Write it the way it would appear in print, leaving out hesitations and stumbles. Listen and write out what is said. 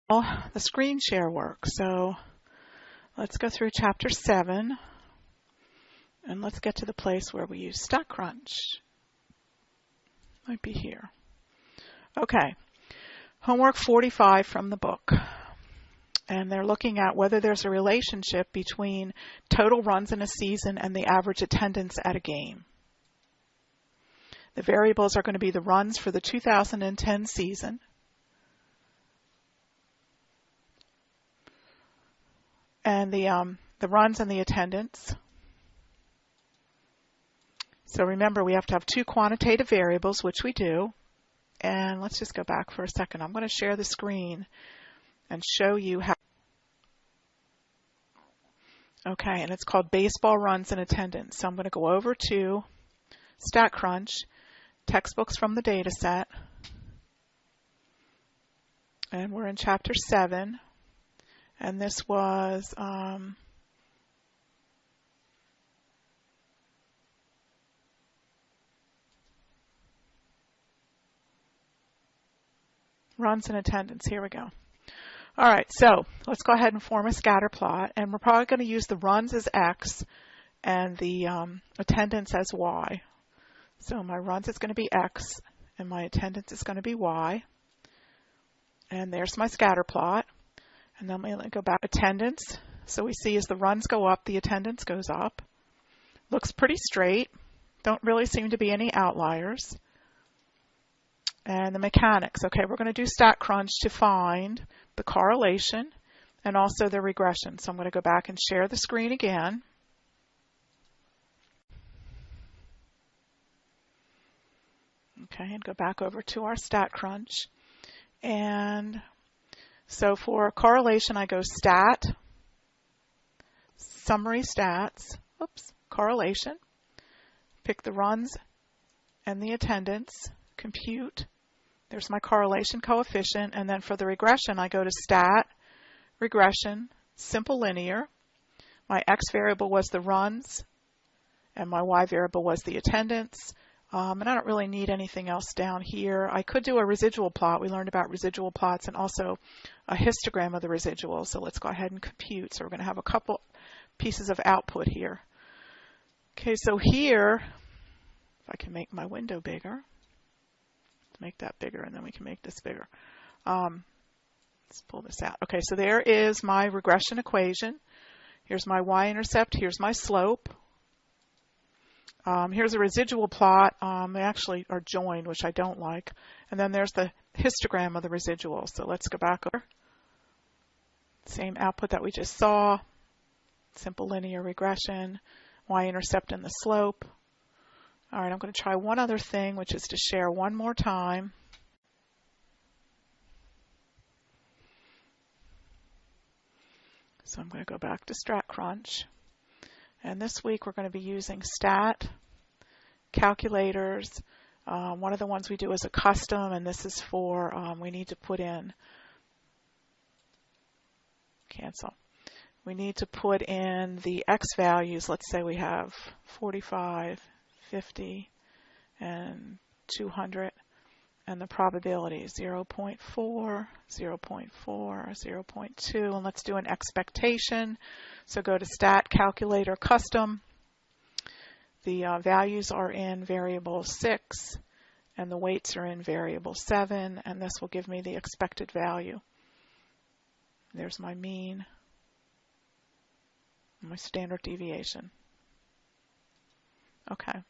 The screen share works. So let's go through chapter 7 and let's get to the place where we use StatCrunch. Might be here. Okay, homework 45 from the book. And they're looking at whether there's a relationship between total runs in a season and the average attendance at a game. The variables are going to be the runs for the 2010 season, and the runs and the attendance. So remember, we have to have two quantitative variables, which we do. And let's just go back for a second. I'm going to share the screen and show you how. Okay, and it's called baseball runs and attendance. So I'm going to go over to StatCrunch, textbooks from the data set. And we're in chapter 7. And this was runs and attendance. Here we go. All right, so let's go ahead and form a scatter plot. And we're probably going to use the runs as X and the attendance as Y. So my runs is going to be X and my attendance is going to be Y. And there's my scatter plot. And then we'll go back to attendance. So we see as the runs go up, the attendance goes up. Looks pretty straight. Don't really seem to be any outliers. And the mechanics. Okay, we're going to do StatCrunch to find the correlation and also the regression. So I'm going to go back and share the screen again. Okay, and go back over to our StatCrunch. And so for correlation, I go stat, summary stats, correlation, pick the runs and the attendance, compute. There's my correlation coefficient. And then for the regression, I go to stat, regression, simple linear. My X variable was the runs and my Y variable was the attendance. And I don't really need anything else down here. I could do a residual plot. We learned about residual plots and also a histogram of the residuals. So let's go ahead and compute. So we're going to have a couple pieces of output here. Okay, so here, if I can make my window bigger, make that bigger and then we can make this bigger. Let's pull this out. Okay, so there is my regression equation. Here's my y-intercept. Here's my slope. Here's a residual plot. They actually are joined, which I don't like. And then there's the histogram of the residuals. So let's go back over. Same output that we just saw. Simple linear regression, y-intercept and the slope. All right, I'm going to try one other thing, which is to share one more time. So I'm going to go back to StatCrunch. And this week we're going to be using stat, calculators. One of the ones we do is a custom, and this is for, we need to put in, cancel. We need to put in the X values. Let's say we have 45, 50, and 200. And the probability 0.4, 0.4, 0.2, and let's do an expectation. So go to Stat, Calculator, Custom. The values are in variable 6, and the weights are in variable 7, and this will give me the expected value. There's my mean, my standard deviation. Okay.